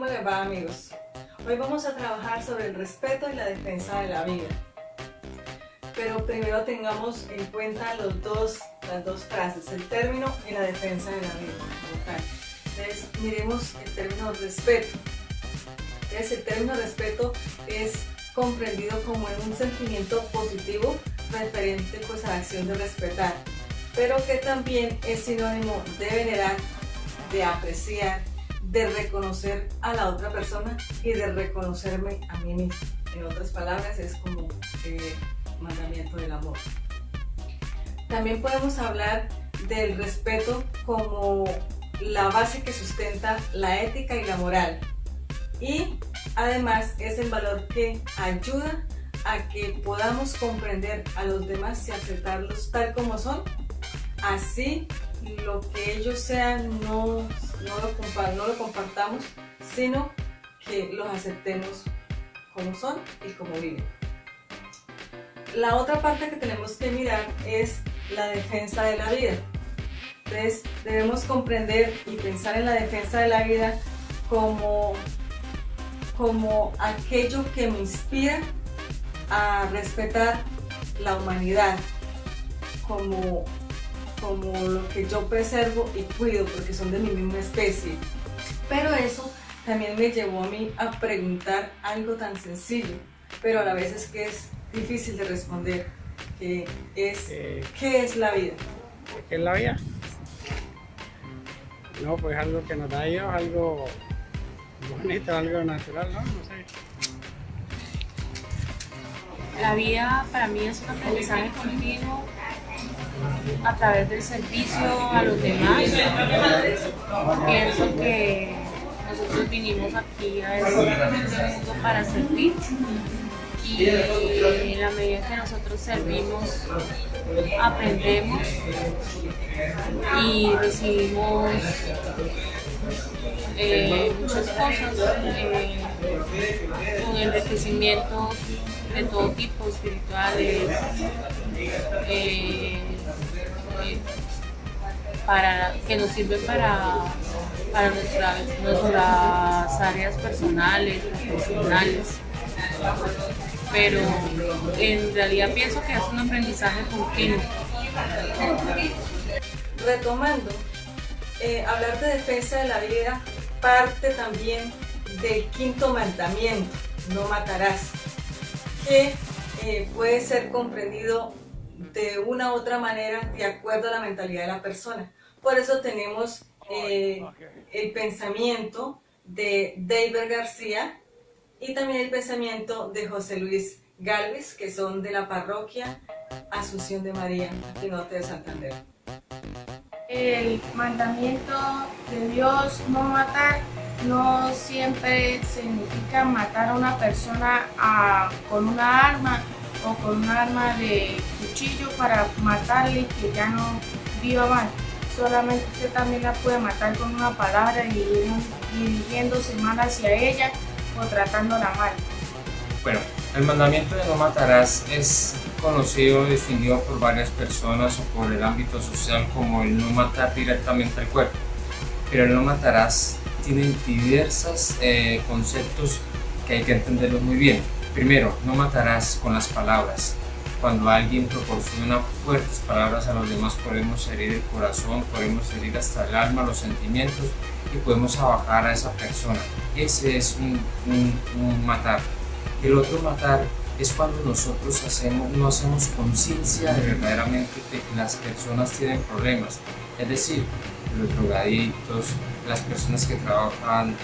¿Cómo les va, amigos? Hoy vamos a trabajar sobre el respeto y la defensa de la vida. Pero primero tengamos en cuenta las dos frases, el término y la defensa de la vida. Entonces, miremos el término respeto. Entonces, el término respeto es comprendido como un sentimiento positivo referente pues, a la acción de respetar, pero que también es sinónimo de venerar, de apreciar, de reconocer a la otra persona y de reconocerme a mí mismo. En otras palabras, es como mandamiento del amor. También podemos hablar del respeto como la base que sustenta la ética y la moral. Y además es el valor que ayuda a que podamos comprender a los demás y aceptarlos tal como son. Así lo que ellos sean no lo compartamos, sino que los aceptemos como son y como viven. La otra parte que tenemos que mirar es la defensa de la vida. Entonces debemos comprender y pensar en la defensa de la vida como aquello que me inspira a respetar la humanidad, como lo que yo preservo y cuido porque son de mi misma especie. Pero eso también me llevó a mí a preguntar algo tan sencillo, pero a la vez es que es difícil de responder, que es ¿qué es la vida? ¿Qué es la vida? No, pues algo que nos da Dios, algo bonito, algo natural, ¿no? No sé. La vida para mí es un aprendizaje continuo a través del servicio a los demás. Pienso que nosotros vinimos aquí a este mundo para servir y en la medida que nosotros servimos aprendemos y recibimos muchas cosas con enriquecimientos de todo tipo, espirituales, que nos sirven para nuestras áreas personales, profesionales, pero en realidad pienso que es un aprendizaje continuo. Retomando, hablar de defensa de la vida parte también del quinto mandamiento, no matarás, que puede ser comprendido de una u otra manera de acuerdo a la mentalidad de la persona. Por eso tenemos el pensamiento de David García y también el pensamiento de José Luis Gálvez, que son de la parroquia Asunción de María, aquí en Norte de Santander. El mandamiento de Dios, no matar, no siempre significa matar a una persona con una arma o con un arma de cuchillo para matarle y que ya no viva mal. Solamente usted también la puede matar con una palabra y dirigiéndose mal hacia ella o tratándola mal. Bueno, el mandamiento de no matarás es conocido y distinguido por varias personas o por el ámbito social como el no matar directamente al cuerpo. Pero el no matarás tiene diversos conceptos que hay que entenderlos muy bien. Primero, no matarás con las palabras. Cuando alguien proporciona fuertes palabras a los demás, podemos herir el corazón, podemos herir hasta el alma, los sentimientos y podemos abajar a esa persona. Ese es un matar. El otro matar es cuando nosotros no hacemos conciencia de verdaderamente de que las personas tienen problemas. Es decir, los drogadictos, las personas que trabajan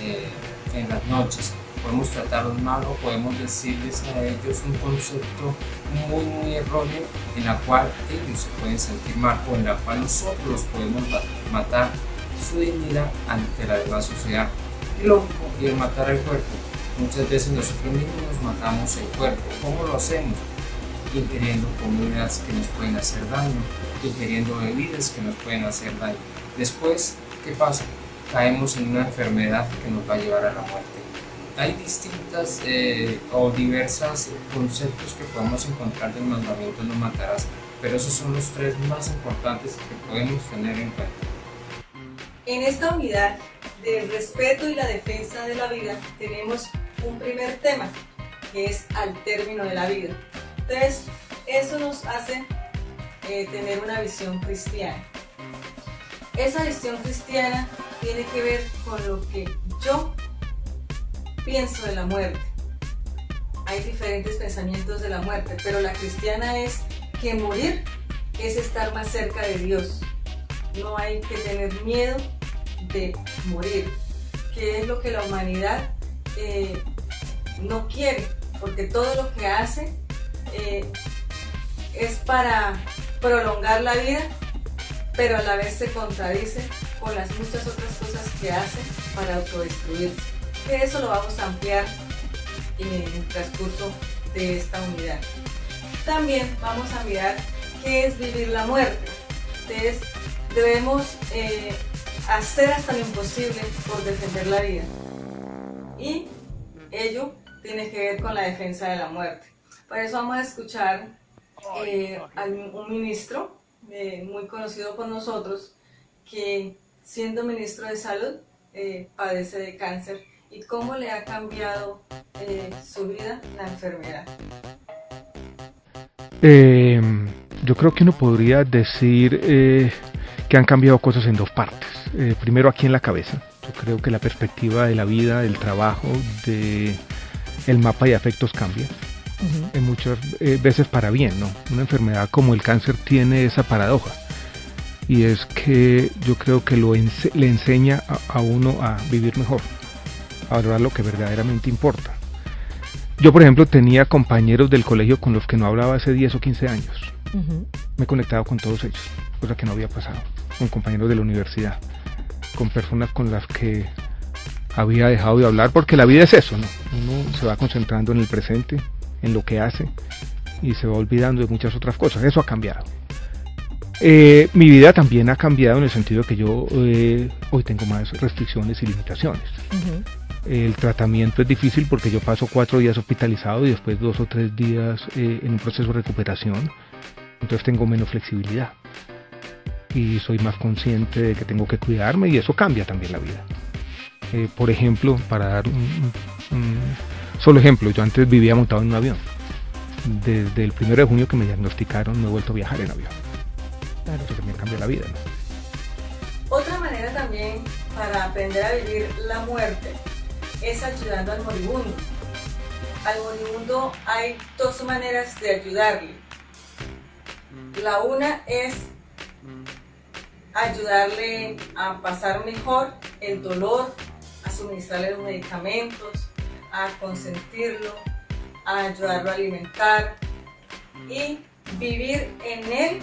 en las noches. Podemos tratarlos mal o podemos decirles a ellos un concepto muy erróneo en la cual ellos se pueden sentir mal o en la cual nosotros los podemos matar su dignidad ante la demás sociedad. Y el matar al cuerpo. Muchas veces nosotros mismos nos matamos el cuerpo. ¿Cómo lo hacemos? Ingiriendo comidas que nos pueden hacer daño, ingiriendo bebidas que nos pueden hacer daño. Después, ¿qué pasa? Caemos en una enfermedad que nos va a llevar a la muerte. Hay distintas o diversos conceptos que podemos encontrar del mandamiento no matarás, pero esos son los tres más importantes que podemos tener en cuenta. En esta unidad del respeto y la defensa de la vida tenemos un primer tema, que es al término de la vida. Entonces, eso nos hace tener una visión cristiana. Esa visión cristiana tiene que ver con lo que yo pienso de la muerte. Hay diferentes pensamientos de la muerte, pero la cristiana es que morir es estar más cerca de Dios. No hay que tener miedo de morir, que es lo que la humanidad no quiere, porque todo lo que hace es para prolongar la vida, pero a la vez se contradice con las muchas otras cosas que hace para autodestruirse. Que eso lo vamos a ampliar en el transcurso de esta unidad. También vamos a mirar qué es vivir la muerte. Entonces, debemos hacer hasta lo imposible por defender la vida. Y ello tiene que ver con la defensa de la muerte. Por eso vamos a escuchar a un ministro muy conocido por nosotros, que siendo ministro de salud padece de cáncer, y cómo le ha cambiado su vida la enfermedad. Yo creo que uno podría decir que han cambiado cosas en dos partes. Primero, aquí en la cabeza. Yo creo que la perspectiva de la vida, del trabajo, el mapa de afectos cambia. En muchas veces para bien, ¿no? Una enfermedad como el cáncer tiene esa paradoja, y es que yo creo que le enseña a uno a vivir mejor, a valorar lo que verdaderamente importa. Yo, por ejemplo, tenía compañeros del colegio con los que no hablaba hace 10 o 15 años. Me he conectado con todos ellos, cosa que no había pasado, con compañeros de la universidad, con personas con las que había dejado de hablar, porque la vida es eso, ¿no? Uno se va concentrando en el presente, en lo que hace, y se va olvidando de muchas otras cosas. Eso ha cambiado. Mi vida también ha cambiado en el sentido que yo hoy tengo más restricciones y limitaciones. El tratamiento es difícil porque yo paso 4 días hospitalizado y después 2 o 3 días en un proceso de recuperación. Entonces tengo menos flexibilidad y soy más consciente de que tengo que cuidarme, y eso cambia también la vida. Por ejemplo, para dar un solo ejemplo, yo antes vivía montado en un avión. Desde el 1 de junio que me diagnosticaron, no he vuelto a viajar en avión. Claro. Eso también cambia la vida, ¿no? Otra manera también para aprender a vivir la muerte es ayudando al moribundo. Al moribundo hay 2 maneras de ayudarle. La una es ayudarle a pasar mejor el dolor, a suministrarle los medicamentos, a consentirlo, a ayudarlo a alimentar y vivir en él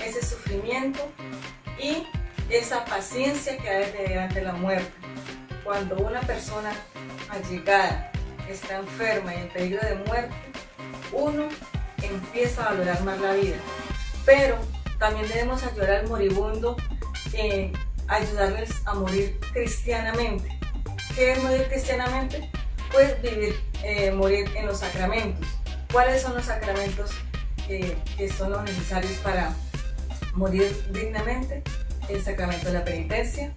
ese sufrimiento y esa paciencia que ha de tener ante la muerte. Cuando una persona allegada está enferma y en peligro de muerte, uno empieza a valorar más la vida. Pero también debemos ayudar al moribundo, ayudarles a morir cristianamente. ¿Qué es morir cristianamente? Pues morir en los sacramentos. ¿Cuáles son los sacramentos que son los necesarios para morir dignamente? El sacramento de la penitencia,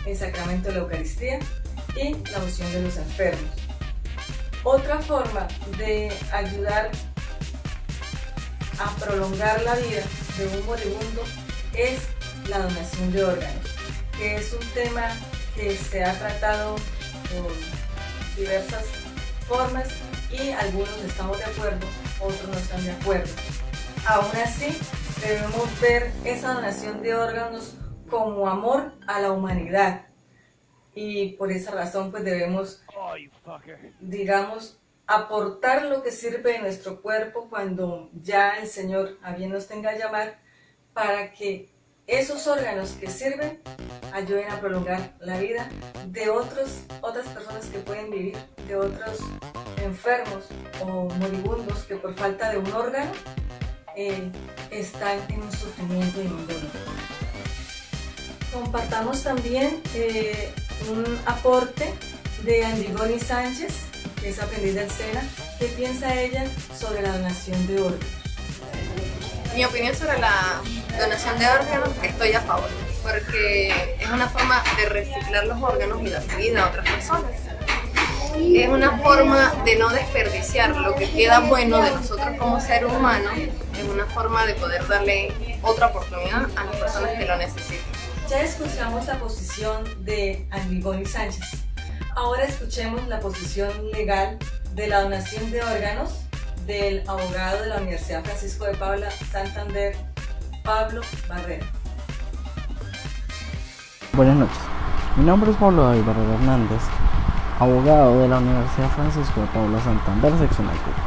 el sacramento de la Eucaristía y la unción de los enfermos. Otra forma de ayudar a prolongar la vida de un moribundo es la donación de órganos, que es un tema que se ha tratado por diversas formas y algunos estamos de acuerdo, otros no están de acuerdo. Aún así, debemos ver esa donación de órganos como amor a la humanidad, y por esa razón pues debemos, digamos, aportar lo que sirve de nuestro cuerpo cuando ya el Señor a bien nos tenga a llamar, para que esos órganos que sirven ayuden a prolongar la vida de otras personas que pueden vivir, de otros enfermos o moribundos que por falta de un órgano están en un sufrimiento y en un dolor. Compartamos también un aporte de Andigoni Sánchez, que es aprendiz del SENA. ¿Qué piensa ella sobre la donación de órganos? Mi opinión sobre la donación de órganos, estoy a favor, porque es una forma de reciclar los órganos y darle vida a otras personas. Es una forma de no desperdiciar lo que queda bueno de nosotros como seres humanos, es una forma de poder darle otra oportunidad a las personas que lo necesitan. Ya escuchamos la posición de Andigoni Sánchez. Ahora escuchemos la posición legal de la donación de órganos del abogado de la Universidad Francisco de Paula, Santander, Pablo Barrera. Buenas noches, mi nombre es Pablo David Barrera Hernández, abogado de la Universidad Francisco de Paula, Santander, seccional Cúcuta.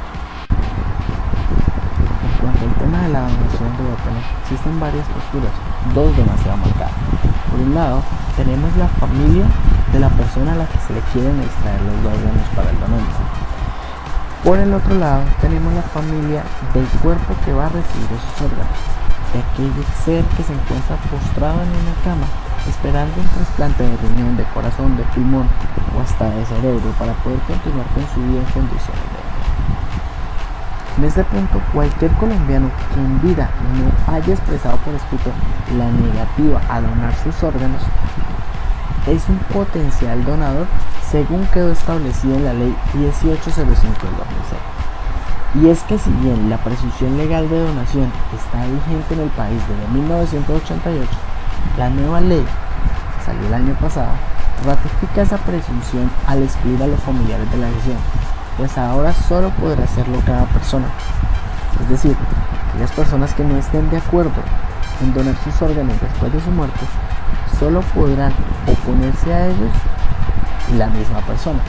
En cuanto al tema de la donación de órganos, existen varias posturas, dos demasiado marcadas. Por un lado, tenemos la familia de la persona a la que se le quieren extraer los órganos para el donante. Por el otro lado, tenemos la familia del cuerpo que va a recibir esos órganos, de aquel ser que se encuentra postrado en una cama, esperando un trasplante de riñón, de corazón, de pulmón o hasta de cerebro para poder continuar con su vida en condiciones de vida. En este punto, cualquier colombiano que en vida no haya expresado por escrito la negativa a donar sus órganos es un potencial donador, según quedó establecido en la ley 1805 del 2006. Y es que si bien la presunción legal de donación está vigente en el país desde 1988, la nueva ley, que salió el año pasado, ratifica esa presunción al excluir a los familiares de la decisión, pues ahora solo podrá hacerlo cada persona. Es decir, aquellas personas que no estén de acuerdo en donar sus órganos después de su muerte, solo podrán oponerse a ellos la misma persona.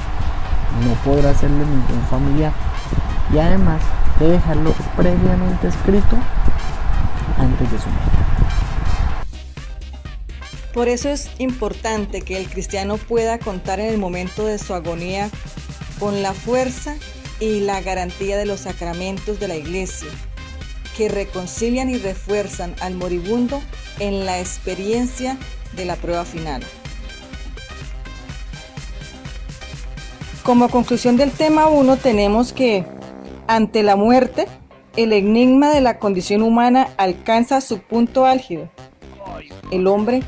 No podrá hacerlo ningún familiar y además debe dejarlo previamente escrito antes de su muerte. Por eso es importante que el cristiano pueda contar en el momento de su agonía con la fuerza y la garantía de los sacramentos de la Iglesia, que reconcilian y refuerzan al moribundo en la experiencia de la prueba final. Como conclusión del tema 1 tenemos que, ante la muerte, el enigma de la condición humana alcanza su punto álgido. El hombre,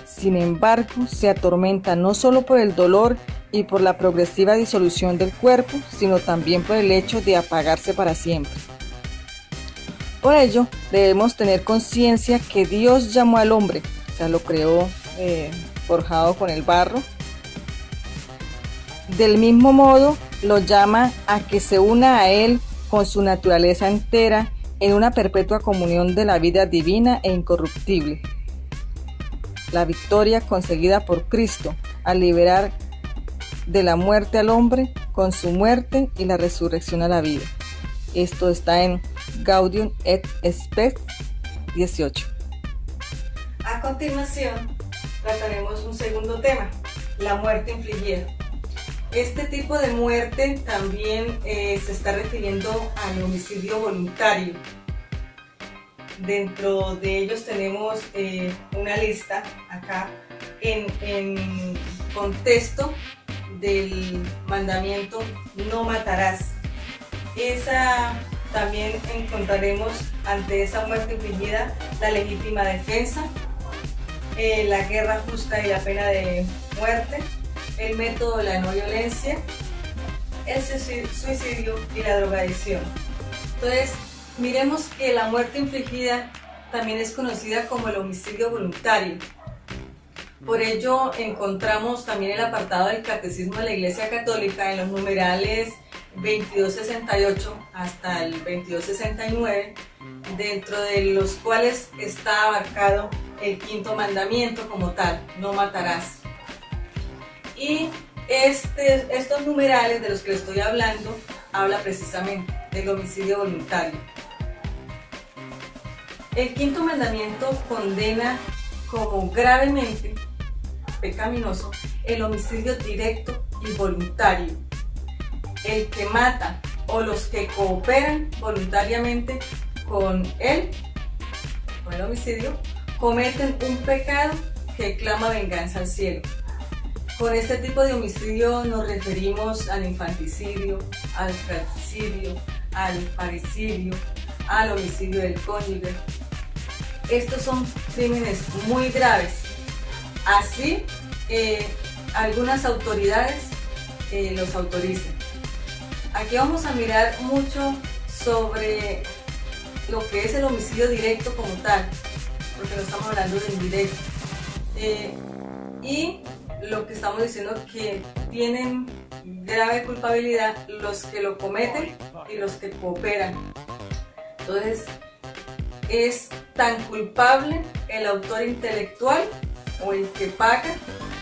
sin embargo, se atormenta no solo por el dolor y por la progresiva disolución del cuerpo, sino también por el hecho de apagarse para siempre. Por ello, debemos tener conciencia que Dios llamó al hombre, o sea, lo creó forjado con el barro. Del mismo modo, lo llama a que se una a Él con su naturaleza entera en una perpetua comunión de la vida divina e incorruptible. La victoria conseguida por Cristo al liberar de la muerte al hombre con su muerte y la resurrección a la vida. Esto está en Gaudium et Spes 18. A continuación, trataremos un segundo tema, la muerte infligida. Este tipo de muerte también se está refiriendo al homicidio voluntario. Dentro de ellos tenemos una lista acá en contexto del mandamiento no matarás. Esa también encontraremos ante esa muerte infligida la legítima defensa, la guerra justa y la pena de muerte, el método de la no violencia, el suicidio y la drogadicción. Entonces, miremos que la muerte infligida también es conocida como el homicidio voluntario. Por ello encontramos también el apartado del Catecismo de la Iglesia Católica en los numerales 2268 hasta el 2269, dentro de los cuales está abarcado el quinto mandamiento como tal, no matarás. Y estos numerales de los que les estoy hablando habla precisamente del homicidio voluntario. El quinto mandamiento condena como gravemente pecaminoso el homicidio directo y voluntario. El que mata o los que cooperan voluntariamente con el homicidio, cometen un pecado que clama venganza al cielo. Con este tipo de homicidio nos referimos al infanticidio, al fratricidio, al parricidio, al homicidio del cónyuge. Estos son crímenes muy graves así algunas autoridades los autoricen. Aquí vamos a mirar mucho sobre lo que es el homicidio directo como tal, porque no estamos hablando de indirecto. Y lo que estamos diciendo que tienen grave culpabilidad los que lo cometen y los que cooperan. Entonces, es tan culpable el autor intelectual o el que paga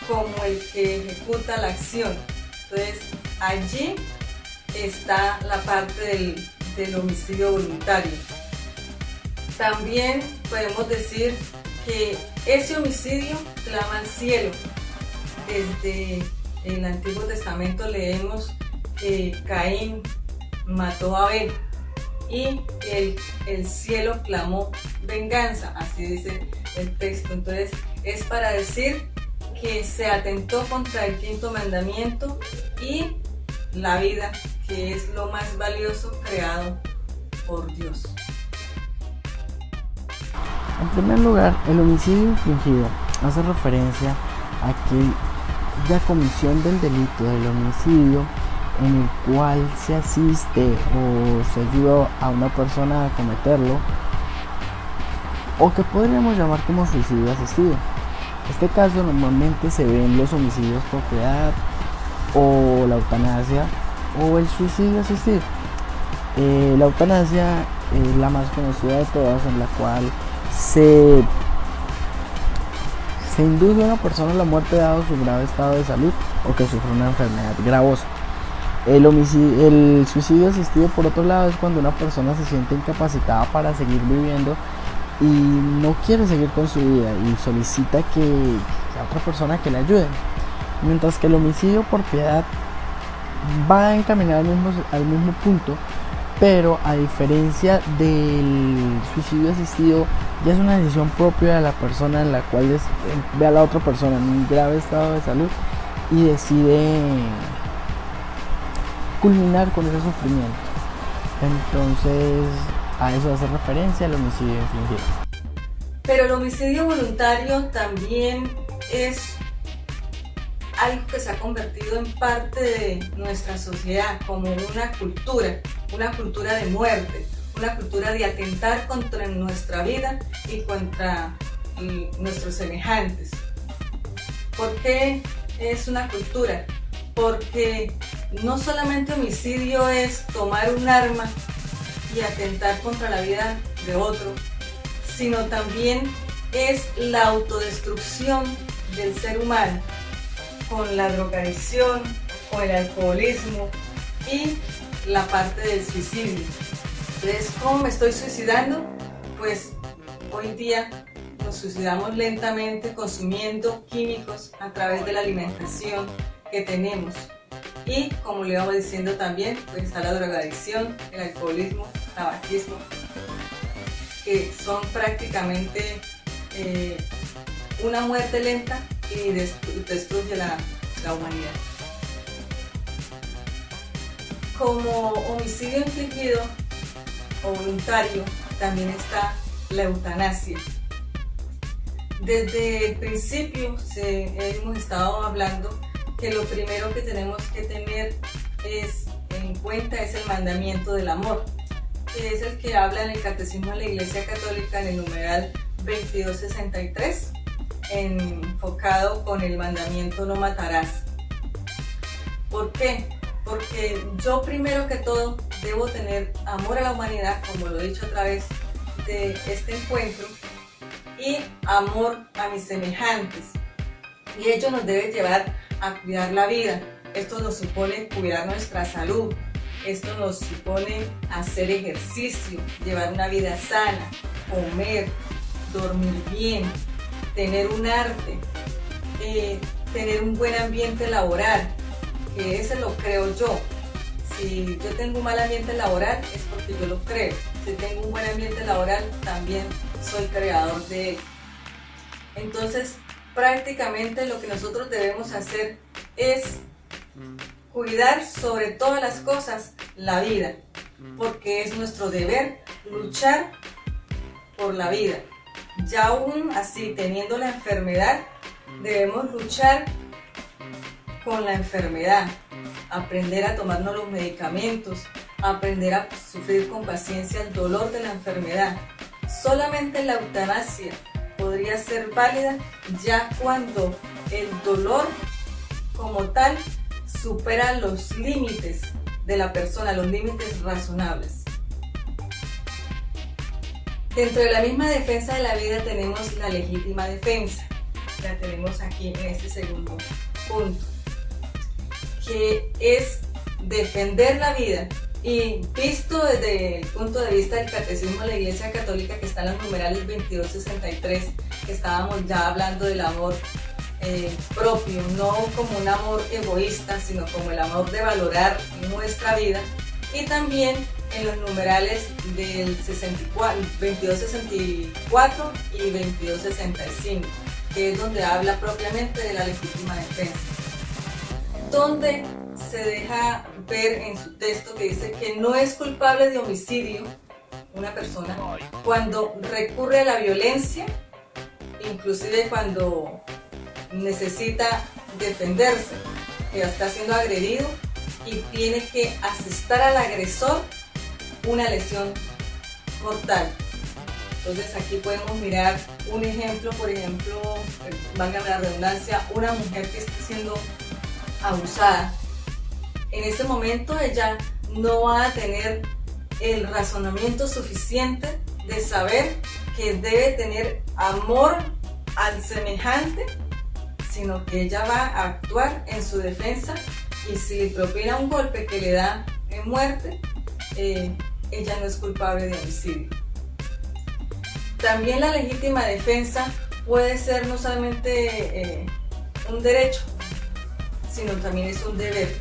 como el que ejecuta la acción. Entonces, allí está la parte del homicidio voluntario. También podemos decir que ese homicidio clama al cielo. Desde el Antiguo Testamento leemos que Caín mató a Abel y el cielo clamó venganza, así dice el texto. Entonces es para decir que se atentó contra el quinto mandamiento y la vida, que es lo más valioso creado por Dios. En primer lugar, el homicidio infringido hace referencia a aquella comisión del delito del homicidio en el cual se asiste o se ayuda a una persona a cometerlo, o que podríamos llamar como suicidio asistido. Este caso normalmente se ve en los homicidios por piedad o la eutanasia o el suicidio asistido. La eutanasia es la más conocida de todas, en la cual se induce a una persona a la muerte dado su grave estado de salud o que sufre una enfermedad gravosa. El suicidio asistido, por otro lado, es cuando una persona se siente incapacitada para seguir viviendo y no quiere seguir con su vida y solicita que a otra persona que le ayude. Mientras que el homicidio por piedad va encaminado al mismo punto, pero a diferencia del suicidio asistido, ya es una decisión propia de la persona en la cual ve a la otra persona en un grave estado de salud y decide culminar con ese sufrimiento. Entonces, a eso hace referencia el homicidio infringido. Pero el homicidio voluntario también es algo que se ha convertido en parte de nuestra sociedad, como una cultura de muerte, una cultura de atentar contra nuestra vida y contra nuestros semejantes. ¿Por qué es una cultura? Porque no solamente homicidio es tomar un arma y atentar contra la vida de otro, sino también es la autodestrucción del ser humano con la drogadicción, con el alcoholismo y la parte del suicidio. Entonces, ¿cómo me estoy suicidando? Pues hoy día nos suicidamos lentamente consumiendo químicos a través de la alimentación que tenemos. Y como le íbamos diciendo también, pues está la drogadicción, el alcoholismo, el tabaquismo, que son prácticamente una muerte lenta y destruye la humanidad. Como homicidio infligido o voluntario también está la eutanasia. Desde el principio hemos estado hablando que lo primero que tenemos que tener en cuenta es el mandamiento del amor, que es el que habla en el Catecismo de la Iglesia Católica en el numeral 2263, enfocado con el mandamiento no matarás. ¿Por qué? Porque yo primero que todo debo tener amor a la humanidad, como lo he dicho a través de este encuentro, y amor a mis semejantes. Y ello nos debe llevar a cuidar la vida. Esto nos supone cuidar nuestra salud. Esto nos supone hacer ejercicio, llevar una vida sana, comer, dormir bien, tener un arte, tener un buen ambiente laboral, que ese lo creo yo. Si yo tengo un mal ambiente laboral es porque yo lo creo. Si tengo un buen ambiente laboral también soy creador de él. Entonces, prácticamente lo que nosotros debemos hacer es cuidar sobre todas las cosas la vida, porque es nuestro deber luchar por la vida. Ya aún así, teniendo la enfermedad, debemos luchar con la enfermedad, aprender a tomarnos los medicamentos, aprender a sufrir con paciencia el dolor de la enfermedad. Solamente la eutanasia podría ser válida ya cuando el dolor como tal supera los límites de la persona, los límites razonables. Dentro de la misma defensa de la vida tenemos la legítima defensa. La tenemos aquí en este segundo punto, que es defender la vida. Y visto desde el punto de vista del Catecismo de la Iglesia Católica, que está en los numerales 2263, que estábamos ya hablando del amor propio, no como un amor egoísta, sino como el amor de valorar nuestra vida. Y también en los numerales del 2264 y 2265, que es donde habla propiamente de la legítima defensa, donde se deja ver en su texto que dice que no es culpable de homicidio una persona cuando recurre a la violencia, inclusive cuando necesita defenderse, que está siendo agredido y tiene que asestar al agresor una lesión mortal. Entonces aquí podemos mirar un ejemplo, por ejemplo, valga la redundancia, una mujer que está siendo abusada. En ese momento ella no va a tener el razonamiento suficiente de saber que debe tener amor al semejante, sino que ella va a actuar en su defensa, y si propina un golpe que le da muerte, ella no es culpable de homicidio. También la legítima defensa puede ser no solamente un derecho, sino también es un deber,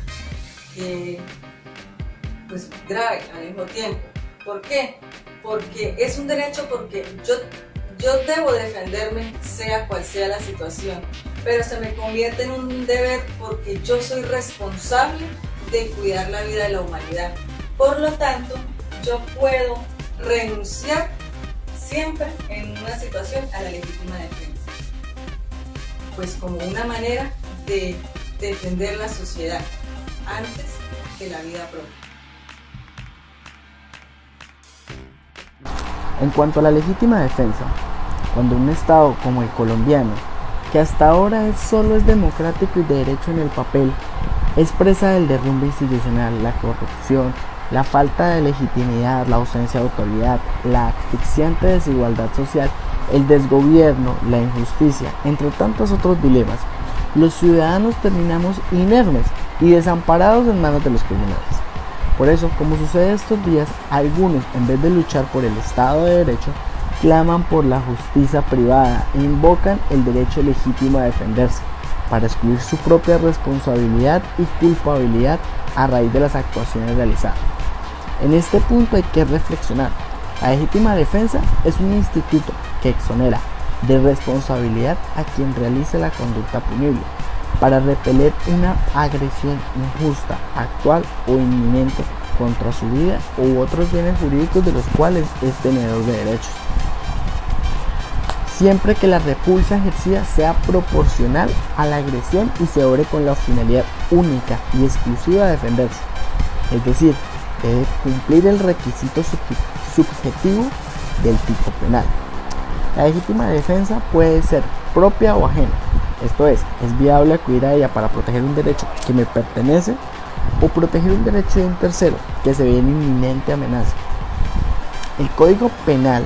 pues grave al mismo tiempo. ¿Por qué? Porque es un derecho, porque yo debo defenderme sea cual sea la situación, pero se me convierte en un deber porque yo soy responsable de cuidar la vida de la humanidad. Por lo tanto, yo puedo renunciar siempre en una situación a la legítima defensa, pues como una manera de defender la sociedad antes que la vida propia. En cuanto a la legítima defensa, cuando un Estado como el colombiano, que hasta ahora solo es democrático y de derecho en el papel, es presa del derrumbe institucional, la corrupción, la falta de legitimidad, la ausencia de autoridad, la asfixiante desigualdad social, el desgobierno, la injusticia, entre tantos otros dilemas, los ciudadanos terminamos inermes y desamparados en manos de los criminales. Por eso, como sucede estos días, algunos, en vez de luchar por el Estado de Derecho, claman por la justicia privada e invocan el derecho legítimo a defenderse, para excluir su propia responsabilidad y culpabilidad a raíz de las actuaciones realizadas. En este punto hay que reflexionar. La legítima defensa es un instituto que exonera de responsabilidad a quien realice la conducta punible, para repeler una agresión injusta, actual o inminente contra su vida u otros bienes jurídicos de los cuales es tenedor de derechos, siempre que la repulsa ejercida sea proporcional a la agresión y se obre con la finalidad única y exclusiva de defenderse, es decir, debe cumplir el requisito subjetivo del tipo penal. La legítima defensa puede ser propia o ajena, esto es viable acudir a ella para proteger un derecho que me pertenece o proteger un derecho de un tercero que se ve en inminente amenaza. El Código Penal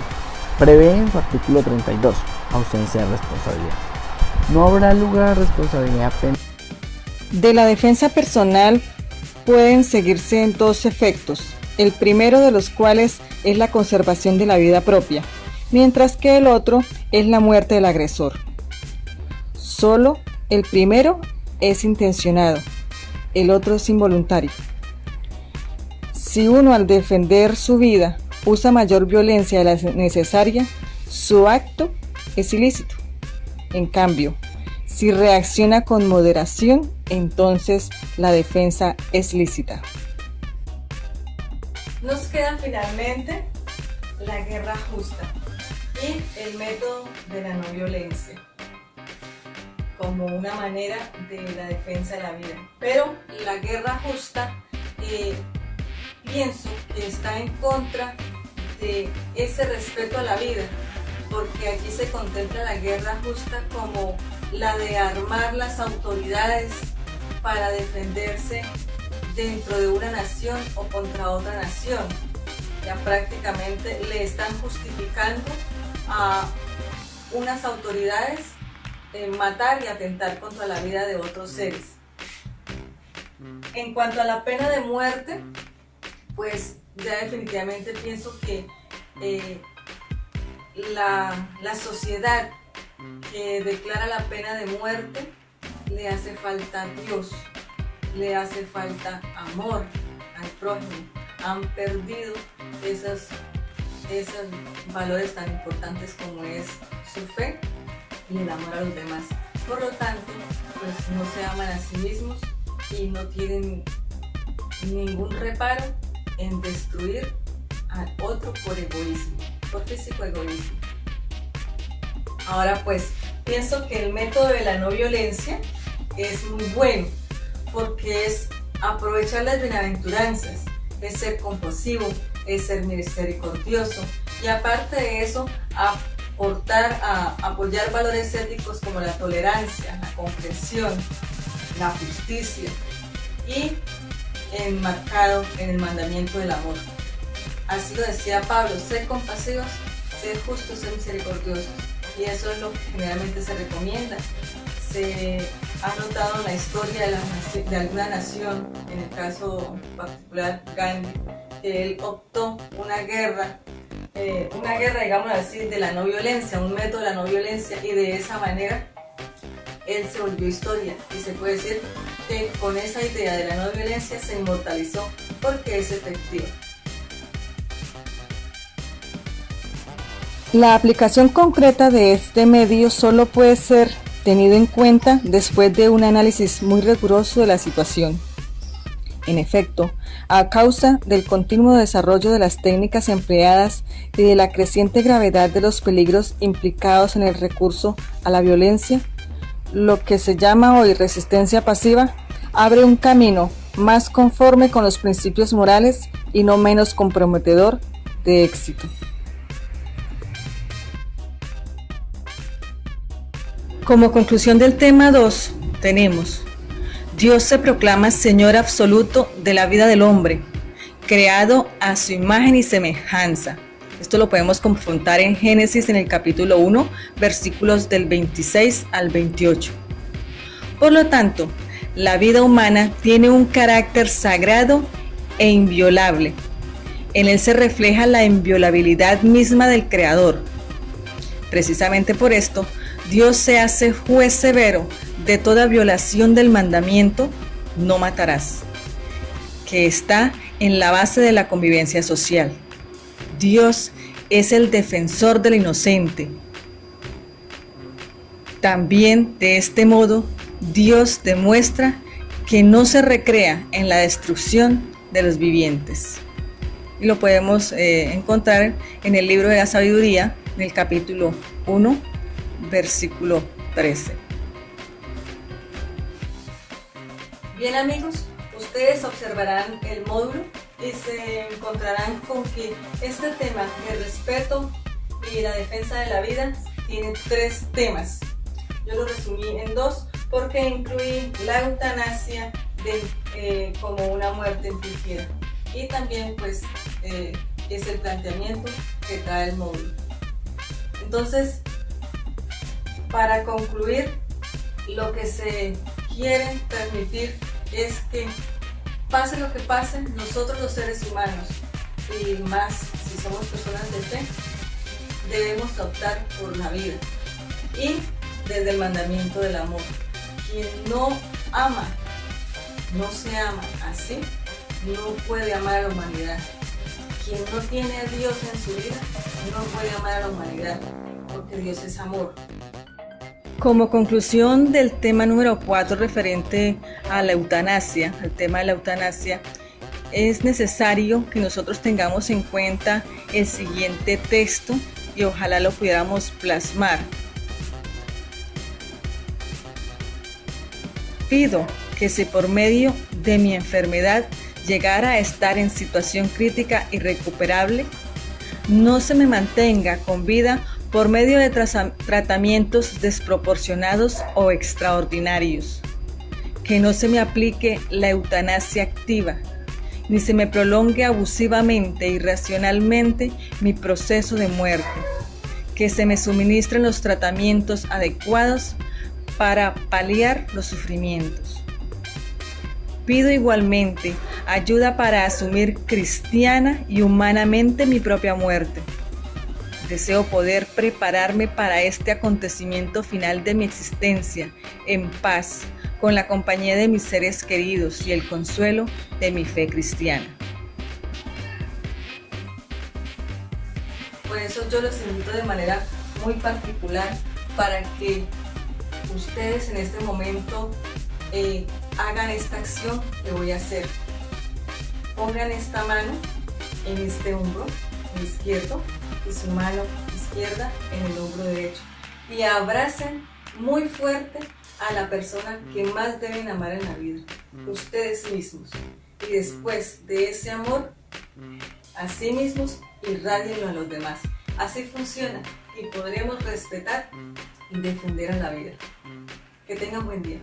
prevé en su artículo 32 ausencia de responsabilidad. No habrá lugar a responsabilidad penal. De la defensa personal pueden seguirse en dos efectos, el primero de los cuales es la conservación de la vida propia, mientras que el otro es la muerte del agresor. Solo el primero es intencionado, el otro es involuntario. Si uno al defender su vida usa mayor violencia de la necesaria, su acto es ilícito. En cambio, si reacciona con moderación, entonces la defensa es lícita. Nos queda finalmente la guerra justa y el método de la no violencia. como una manera de la defensa de la vida. Pero la guerra justa pienso que está en contra de ese respeto a la vida, porque aquí se contempla la guerra justa como la de armar las autoridades para defenderse dentro de una nación o contra otra nación. Ya prácticamente le están justificando a unas autoridades matar y atentar contra la vida de otros seres. En cuanto a la pena de muerte, pues ya definitivamente pienso que la sociedad que declara la pena de muerte le hace falta a Dios, le hace falta amor al prójimo. Han perdido esos valores tan importantes como es su fe y el amor a los demás. Por lo tanto, pues no se aman a sí mismos y no tienen ningún reparo en destruir al otro por egoísmo, por físico egoísmo. Ahora pues, pienso que el método de la no violencia es muy bueno, porque es aprovechar las bienaventuranzas, es ser compasivo, es ser misericordioso, y aparte de eso, apoyar valores éticos como la tolerancia, la comprensión, la justicia, y enmarcado en el mandamiento del amor. Así lo decía Pablo: ser compasivos, ser justos, ser misericordiosos, y eso es lo que generalmente se recomienda. Se ha notado en la historia de alguna nación, en el caso particular Gandhi, que él optó una guerra, digamos así, de la no violencia, un método de la no violencia, y de esa manera él se volvió historia, y se puede decir que con esa idea de la no violencia se inmortalizó porque es efectiva. La aplicación concreta de este medio solo puede ser tenido en cuenta después de un análisis muy riguroso de la situación. En efecto, a causa del continuo desarrollo de las técnicas empleadas y de la creciente gravedad de los peligros implicados en el recurso a la violencia, lo que se llama hoy resistencia pasiva abre un camino más conforme con los principios morales y no menos comprometedor de éxito. Como conclusión del tema 2, tenemos: Dios se proclama Señor absoluto de la vida del hombre, creado a su imagen y semejanza. Esto lo podemos confrontar en Génesis en el capítulo 1, versículos del 26 al 28. Por lo tanto, la vida humana tiene un carácter sagrado e inviolable. En él se refleja la inviolabilidad misma del Creador. Precisamente por esto, Dios se hace juez severo de toda violación del mandamiento "no matarás", que está en la base de la convivencia social. Dios es el defensor del inocente. También, de este modo, Dios demuestra que no se recrea en la destrucción de los vivientes. Y lo podemos encontrar en el libro de la sabiduría, en el capítulo 1, versículo 13. Bien amigos, ustedes observarán el módulo y se encontrarán con que este tema, el respeto y la defensa de la vida, tiene 3 temas. Yo lo resumí en 2 porque incluí la eutanasia como una muerte infligida, y también pues es el planteamiento que trae el módulo. Entonces, para concluir, lo que se quiere transmitir es que pase lo que pase, nosotros los seres humanos, y más si somos personas de fe, debemos optar por la vida, y desde el mandamiento del amor. Quien no ama, no se ama así, no puede amar a la humanidad. Quien no tiene a Dios en su vida, no puede amar a la humanidad, porque Dios es amor. Como conclusión del tema número 4 referente a la eutanasia, al tema de la eutanasia, es necesario que nosotros tengamos en cuenta el siguiente texto y ojalá lo pudiéramos plasmar. pido que si por medio de mi enfermedad llegara a estar en situación crítica irrecuperable, no se me mantenga con vida por medio de tratamientos desproporcionados o extraordinarios, que no se me aplique la eutanasia activa, ni se me prolongue abusivamente e irracionalmente mi proceso de muerte, que se me suministren los tratamientos adecuados para paliar los sufrimientos. Pido igualmente ayuda para asumir cristiana y humanamente mi propia muerte. Deseo poder prepararme para este acontecimiento final de mi existencia en paz, con la compañía de mis seres queridos y el consuelo de mi fe cristiana. Por eso yo los invito de manera muy particular para que ustedes en este momento hagan esta acción que voy a hacer. Pongan esta mano en este hombro izquierdo y su mano izquierda en el hombro derecho y abracen muy fuerte a la persona que más deben amar en la vida, ustedes mismos. Y después de ese amor, a sí mismos, irradienlo a los demás. Así funciona y podremos respetar y defender a la vida. Que tengan buen día.